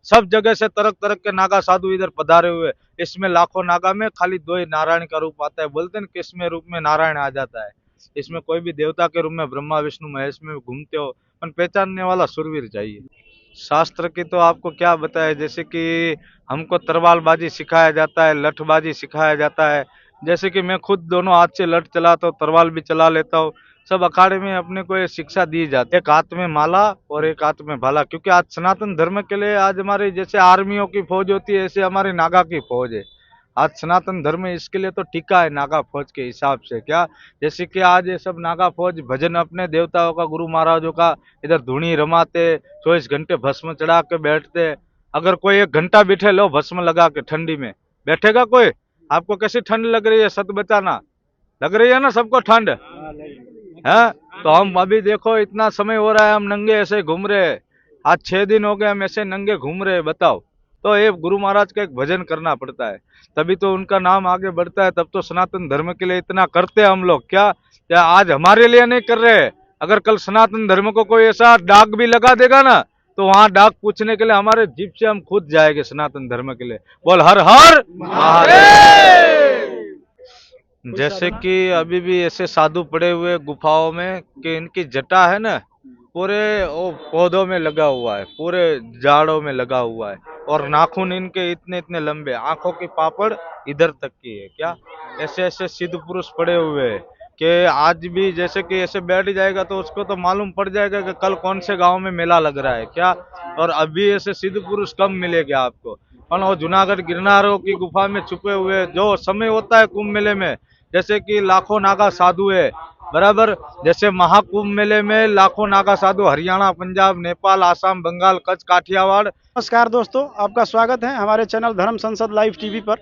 सब जगह से तरक तरक के नागा साधु इधर पधारे हुए। इसमें लाखों नागा में खाली दो ही नारायण का रूप आता है। बोलते हैं ना किसमें रूप में नारायण आ जाता है। इसमें कोई भी देवता के रूप में ब्रह्मा विष्णु महेश में घूमते हो, पर पहचानने वाला सुरवीर चाहिए। शास्त्र की तो आपको क्या बताए, जैसे कि हमको तरवालबाजी सिखाया जाता है, लठबाजी सिखाया जाता है। जैसे कि मैं खुद दोनों हाथ से लठ चलाता हूँ, तरवाल भी चला लेता हूँ। सब अखाड़े में अपने को ये शिक्षा दी जाती है, एक हाथ में माला और एक हाथ में भाला। क्योंकि आज सनातन धर्म के लिए आज हमारे जैसे आर्मियों की फौज होती है, ऐसे हमारी नागा की फौज है। आज सनातन धर्म इसके लिए तो टिका है नागा फौज के हिसाब से। क्या जैसे कि आज ये सब नागा फौज भजन अपने देवताओं का, गुरु महाराजों का इधर धुनी रमाते, 24 घंटे भस्म चढ़ा के बैठते। अगर कोई 1 घंटा बैठे, लो भस्म लगा के ठंडी में बैठेगा कोई? आपको कैसी ठंड लग रही है? सत बचाना, लग रही है ना सबको ठंड है? तो हम अभी देखो इतना समय हो रहा है, हम नंगे ऐसे घूम रहे हैं। आज 6 दिन हो गए हम ऐसे नंगे घूम रहे हैं, बताओ। तो ये गुरु महाराज का एक भजन करना पड़ता है, तभी तो उनका नाम आगे बढ़ता है। तब तो सनातन धर्म के लिए इतना करते हैं हम लोग। क्या आज हमारे लिए नहीं कर रहे? अगर कल सनातन धर्म को कोई ऐसा दाग भी लगा देगा ना, तो वहां दाग पूछने के लिए हमारे जीप से हम खुद जाएंगे सनातन धर्म के लिए। बोल हर हर महादेव। जैसे कि अभी भी ऐसे साधु पड़े हुए गुफाओं में कि इनकी जटा है ना, पूरे वो पौधों में लगा हुआ है, पूरे झाड़ों में लगा हुआ है। और नाखून इनके इतने इतने लंबे, आंखों की पापड़ इधर तक की है। क्या ऐसे ऐसे सिद्ध पुरुष पड़े हुए हैं कि आज भी जैसे कि ऐसे बैठ जाएगा तो उसको तो मालूम पड़ जाएगा कि कल कौन से गांव में मेला लग रहा है। क्या और अभी ऐसे सिद्ध पुरुष कम मिलेंगे आपको। और वो जूनागढ़ गिरनारों की गुफा में छुपे हुए जो समय होता है कुंभ मेले में, जैसे कि लाखों नागा साधु है बराबर। जैसे महाकुंभ मेले में लाखों नागा साधु हरियाणा, पंजाब, नेपाल, आसाम, बंगाल, कच्छ, काठियावाड़। नमस्कार दोस्तों, आपका स्वागत है हमारे चैनल धर्म संसद लाइव टीवी पर।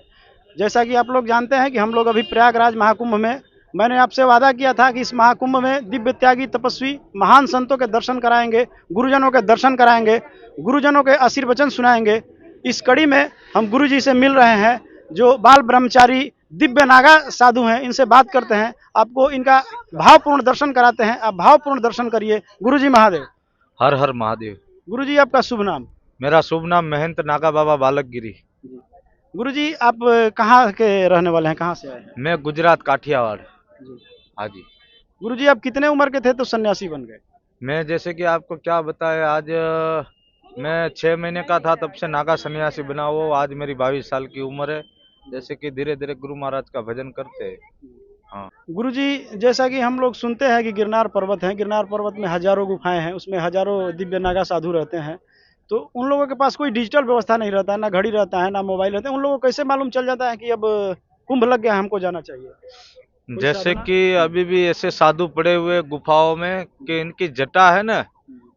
जैसा कि आप लोग जानते हैं कि हम लोग अभी प्रयागराज महाकुंभ में, मैंने आपसे वादा किया था कि इस महाकुंभ में दिव्य त्यागी तपस्वी महान संतों के दर्शन कराएंगे, गुरुजनों के दर्शन कराएंगे, गुरुजनों के आशीर्वचन सुनाएंगे। इस कड़ी में हम गुरु जी से मिल रहे हैं, जो बाल ब्रह्मचारी दिव्य नागा साधु हैं। इनसे बात करते हैं, आपको इनका भावपूर्ण दर्शन कराते हैं। आप भावपूर्ण दर्शन करिए। गुरु जी महादेव। हर हर महादेव। गुरु जी, आपका शुभ नाम? मेरा शुभ नाम महंत नागा बाबा बालक गिरी। गुरुजी, आप कहाँ के रहने वाले हैं, कहाँ से आए हैं? मैं गुजरात काठियावाड़। जी। हाँ जी। गुरुजी, आप कितने उम्र के थे तो सन्यासी बन गए? मैं जैसे कि आपको क्या बताए, आज मैं 6 महीने का था तब से नागा सन्यासी बना हुआ। आज मेरी 22 साल की उम्र है। जैसे कि धीरे धीरे गुरु महाराज का भजन करते हैं। हाँ गुरुजी, जैसा कि हम लोग सुनते हैं कि गिरनार पर्वत है, गिरनार पर्वत में हजारों गुफाएं हैं, उसमें हजारों दिव्य नागा साधु रहते हैं। तो उन लोगों के पास कोई डिजिटल व्यवस्था नहीं रहता है, ना घड़ी रहता है, ना मोबाइल रहता है। उन लोगों को कैसे मालूम चल जाता है कि अब कुंभ लग गया, हमको जाना चाहिए? कोई जैसे साधन? कि अभी भी ऐसे साधु पड़े हुए गुफाओं में कि इनकी जटा है ना,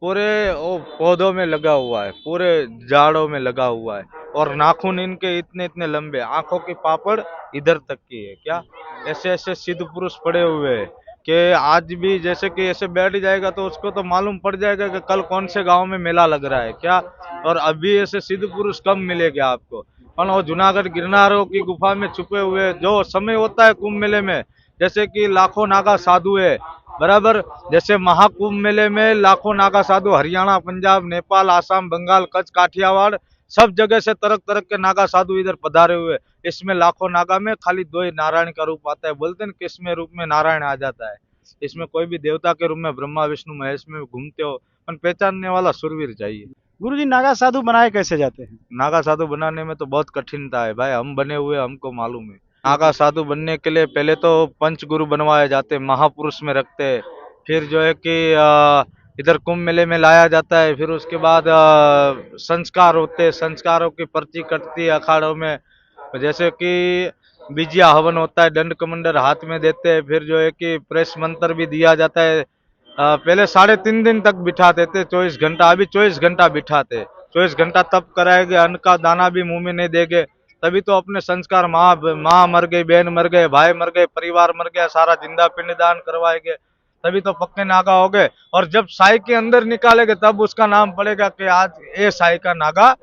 पूरे वो पौधों में लगा हुआ है, पूरे झाड़ों में लगा हुआ है। और नाखून इनके इतने इतने लंबे, आंखों की पापड़ इधर तक की है। क्या ऐसे ऐसे सिद्ध पुरुष पड़े हुए हैं कि आज भी जैसे कि ऐसे बैठ जाएगा तो उसको तो मालूम पड़ जाएगा कि कल कौन से गांव में मेला लग रहा है। क्या और अभी ऐसे सिद्ध पुरुष कम मिलेंगे आपको। और वो जूनागढ़ गिरनारों की गुफा में छुपे हुए जो समय होता है कुंभ मेले में, जैसे कि लाखों नागा साधु है बराबर। जैसे महाकुंभ मेले में लाखों नागा साधु हरियाणा, पंजाब, नेपाल, आसाम, बंगाल, कच्छ, काठियावाड़ सब जगह से तरक तरक के नागा साधु इधर पधारे हुए। इसमें लाखों नागा में खाली दो ही नारायण का रूप आता है। बोलते हैं किसमें रूप में नारायण आ जाता है। इसमें कोई भी देवता के रूप में ब्रह्मा विष्णु महेश में घूमते हो, पर पहचानने वाला सुरवीर चाहिए। गुरुजी, नागा साधु बनाए कैसे जाते हैं? नागा साधु बनाने में तो बहुत कठिनता है भाई, हम बने हुए हमको मालूम है। नागा साधु बनने के लिए पहले तो पंचगुरु बनवाए जाते, महापुरुष में रखते हैं। फिर जो है कि इधर कुंभ मेले में लाया जाता है। फिर उसके बाद संस्कार होते हैं, संस्कारों की पर्ची कटती है अखाड़ों में। जैसे कि विजया हवन होता है, दंड कमंडल हाथ में देते हैं। फिर जो है कि प्रेस मंत्र भी दिया जाता है। पहले 3.5 दिन तक बिठाते थे, 24 घंटा। अभी 24 घंटा बिठाते। 24 घंटा तब कराएंगे, अन्न का दाना भी मुंह में नहीं देंगे। तभी तो अपने संस्कार, माँ मर गई, बहन मर गए, भाई मर गए, परिवार मर गया, सारा जिंदा पिंड दान करवाएंगे। तभी तो पक्के नागा हो गए। और जब साई के अंदर निकालेंगे तब उसका नाम पड़ेगा कि आज ये साई का नागा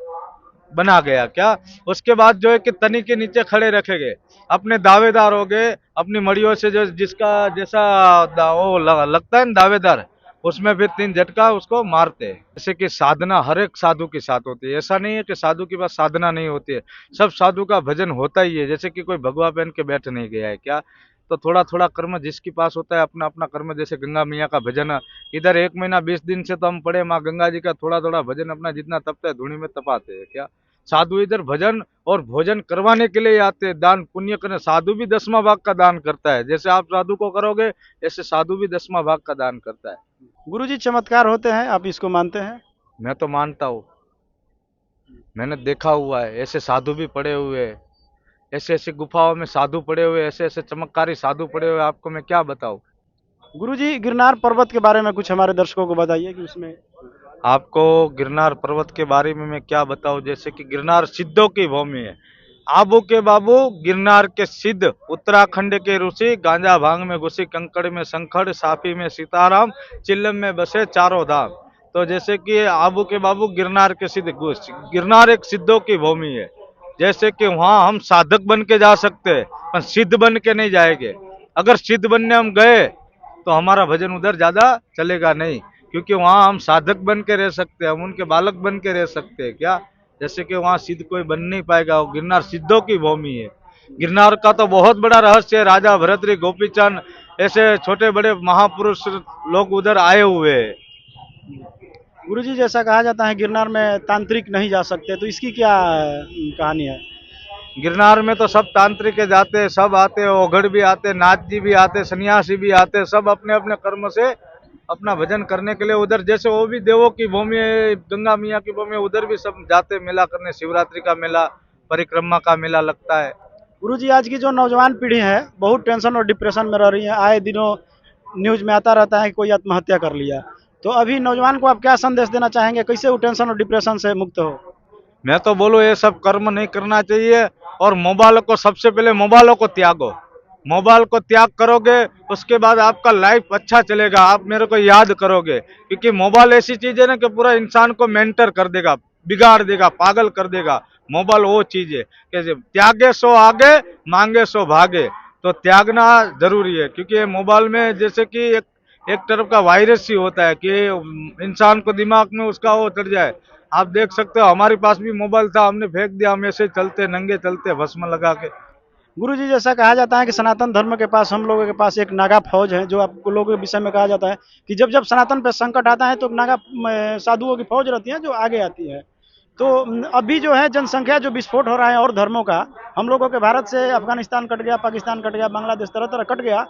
बना गया। क्या उसके बाद जो है कि तनी के नीचे खड़े रखेंगे, अपने दावेदार हो गए। अपनी मड़ियों से जो जिसका जैसा वो लगता है ना दावेदार, उसमें फिर 3 झटका उसको मारते हैं। जैसे कि साधना हर एक साधु के साथ होती है, ऐसा नहीं है कि साधु के पास साधना नहीं होती है, सब साधु का भजन होता ही है। जैसे कि कोई भगवा पहन के बैठ नहीं गया है क्या, तो थोड़ा थोड़ा कर्म जिसके पास होता है अपना अपना कर्म, जैसे गंगा मैया का भजन इधर 1 महीना 20 दिन से तो हम पढ़े माँ गंगा जी का थोड़ा थोड़ा भजन अपना जितना तपता है धूनी में तपाते हैं क्या। साधु इधर भजन और भोजन करवाने के लिए आते हैं, दान पुण्य करने। साधु भी 10वां भाग का दान करता है, जैसे आप साधु को करोगे ऐसे साधु भी 10वां भाग का दान करता है। गुरुजी चमत्कार होते हैं, आप इसको मानते हैं? मैं तो मानता हूँ, मैंने देखा हुआ है, ऐसे साधु भी पड़े हुए हैं, ऐसे ऐसे गुफाओं में साधु पड़े हुए, ऐसे ऐसे चमत्कारी साधु पड़े हुए, आपको मैं क्या बताऊं। गुरुजी गिरनार पर्वत के बारे में कुछ हमारे दर्शकों को बताइए कि उसमें। आपको गिरनार पर्वत के बारे में मैं क्या बताऊं, जैसे कि गिरनार सिद्धों की भूमि है। आबू के बाबू गिरनार के सिद्ध, उत्तराखंड के ऋषि, गांजा भांग में घुसी, कंकड़ में संखड़, साफी में सीताराम, चिल्लम में बसे चारों धाम। तो जैसे कि आबू के बाबू गिरनार के सिद्ध, गिरनार एक सिद्धों की भूमि है। जैसे कि वहां हम साधक बन के जा सकते हैं पर सिद्ध बन के नहीं जाएंगे। अगर सिद्ध बनने हम गए तो हमारा भजन उधर ज्यादा चलेगा नहीं, क्योंकि वहां हम साधक बन के रह सकते हैं, हम उनके बालक बन के रह सकते हैं क्या। जैसे कि वहां सिद्ध कोई बन नहीं पाएगा, वो गिरनार सिद्धों की भूमि है। गिरनार का तो बहुत बड़ा रहस्य है, राजा भरतरी, गोपीचंद, ऐसे छोटे बड़े महापुरुष लोग उधर आए हुए हैं। गुरुजी जैसा कहा जाता है गिरनार में तांत्रिक नहीं जा सकते, तो इसकी क्या कहानी है? गिरनार में तो सब तांत्रिक जाते हैं, सब आते हैं, ओघड़ भी आते, नाथ जी भी आते, सन्यासी भी आते, सब अपने अपने कर्म से अपना भजन करने के लिए उधर, जैसे वो भी देवों की भूमि है, गंगा मैया की भूमि है, उधर भी सब जाते मेला करने। शिवरात्रि का मेला, परिक्रमा का मेला लगता है। गुरुजी आज की जो नौजवान पीढ़ी है बहुत टेंशन और डिप्रेशन में रह रही है, आए दिनों न्यूज में आता रहता है कि कोई आत्महत्या कर लिया। तो अभी नौजवान को आप क्या संदेश देना चाहेंगे, कैसे वो टेंशन और डिप्रेशन से मुक्त हो? मैं तो बोलूँ ये सब कर्म नहीं करना चाहिए, और मोबाइल को सबसे पहले मोबाइलों को त्यागो। मोबाइल को त्याग करोगे उसके बाद आपका लाइफ अच्छा चलेगा, आप मेरे को याद करोगे। क्योंकि मोबाइल ऐसी चीज है ना कि पूरा इंसान को मेंटर कर देगा, बिगाड़ देगा, पागल कर देगा। मोबाइल वो चीज है कि त्यागे सो आगे, मांगे सो भागे। तो त्यागना जरूरी है, क्योंकि मोबाइल में जैसे कि एक तरफ का वायरस ही होता है कि इंसान को दिमाग में उसका वो चढ़ जाए। आप देख सकते हो हमारे पास भी मोबाइल था, हमने फेंक दिया, हम ऐसे चलते नंगे चलते भस्म लगा के। गुरुजी जैसा कहा जाता है कि सनातन धर्म के पास, हम लोगों के पास एक नागा फौज है, जो आपको लोगों के विषय में कहा जाता है कि जब जब सनातन पे संकट आता है तो नागा साधुओं की फौज रहती है जो आगे आती है। तो अभी जो है जनसंख्या जो विस्फोट हो रहा है और धर्मों का, हम लोगों के भारत से अफगानिस्तान कट गया, पाकिस्तान कट गया, बांग्लादेश तरह तरह कट गया।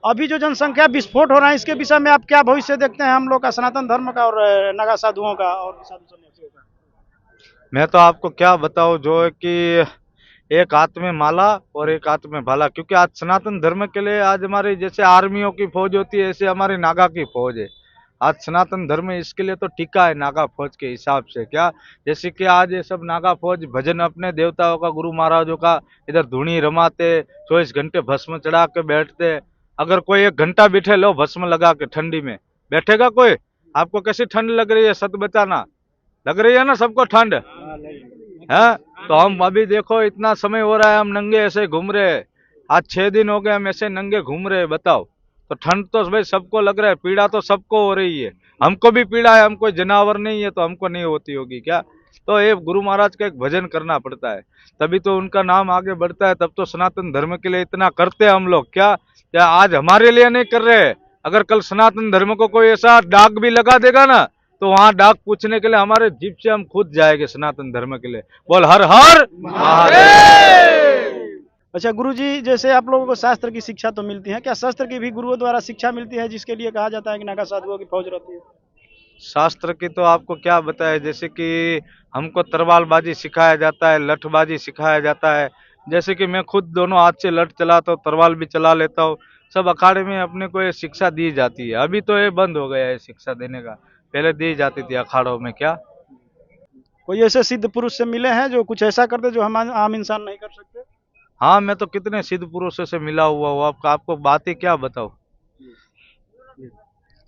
अभी जो जनसंख्या विस्फोट हो रहा है इसके विषय में आप क्या भविष्य देखते हैं हम लोग का, सनातन धर्म का और नागा साधुओं का और साधु सन्यासियों का? मैं तो आपको क्या बताऊं, जो है कि एक हाथ में माला और एक हाथ में भाला। क्योंकि आज सनातन धर्म के लिए आज हमारे जैसे आर्मियों की फौज होती है, ऐसे हमारी नागा की फौज है। आज सनातन धर्म इसके लिए तो टिका है नागा फौज के हिसाब से क्या। जैसे कि आज ये सब नागा फौज भजन अपने देवताओं का, गुरु महाराजों का इधर धूनी रमाते, 24 घंटे भस्म चढ़ा के बैठते। अगर कोई 1 घंटा बैठे, लो भस्म लगा के ठंडी में बैठेगा कोई? आपको कैसी ठंड लग रही है, सत बचाना, लग रही है ना सबको ठंड है। तो हम अभी देखो इतना समय हो रहा है, हम नंगे ऐसे घूम रहे हैं। आज 6 दिन हो गए हम ऐसे नंगे घूम रहे हैं, बताओ। तो ठंड तो भाई सबको लग रहा है, पीड़ा तो सबको हो रही है। हमको भी पीड़ा है, हम कोई जानवर नहीं है तो हमको नहीं होती होगी क्या। तो ये गुरु महाराज का एक भजन करना पड़ता है, तभी तो उनका नाम आगे बढ़ता है। तब तो सनातन धर्म के लिए इतना करते हैं हम लोग क्या आज हमारे लिए नहीं कर रहे। अगर कल सनातन धर्म को कोई ऐसा दाग भी लगा देगा ना, तो वहां डाक पूछने के लिए हमारे जीप से हम खुद जाएंगे सनातन धर्म के लिए। बोल हर हर महादेव। अच्छा गुरुजी, जैसे आप लोगों को शास्त्र की शिक्षा तो मिलती है, क्या शास्त्र की भी गुरुओं द्वारा शिक्षा मिलती है जिसके लिए कहा जाता है कि नागा साधुओं की फौज रहती है? शास्त्र की तो आपको क्या बताए, जैसे कि हमको तरवालबाजी सिखाया जाता है, लठबाजी सिखाया जाता है। जैसे कि मैं खुद दोनों हाथ से लठ चलाता हूँ, तरवाल भी चला लेता हूँ। सब अखाड़े में अपने को ये शिक्षा दी जाती है। अभी तो ये बंद हो गया है शिक्षा देने का, पहले दी जाती थी अखाड़ों में क्या। कोई ऐसे सिद्ध पुरुष से मिले हैं जो कुछ ऐसा करते जो हम आम इंसान नहीं कर सकते? हाँ, मैं तो कितने सिद्ध पुरुषों से मिला हुआ हूँ, आपको बातें क्या बताऊँ।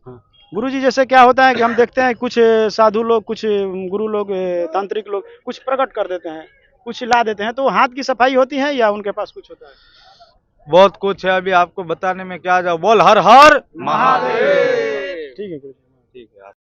हाँ। गुरुजी जैसे क्या होता है कि हम देखते हैं कुछ साधु लोग, कुछ गुरु लोग, तांत्रिक लोग कुछ प्रकट कर देते हैं, कुछ ला देते हैं, तो हाथ की सफाई होती है या उनके पास कुछ होता है? बहुत कुछ है, अभी आपको बताने में क्या जाओ। बोल हर हर महादेव। ठीक है गुरुजी। ठीक है।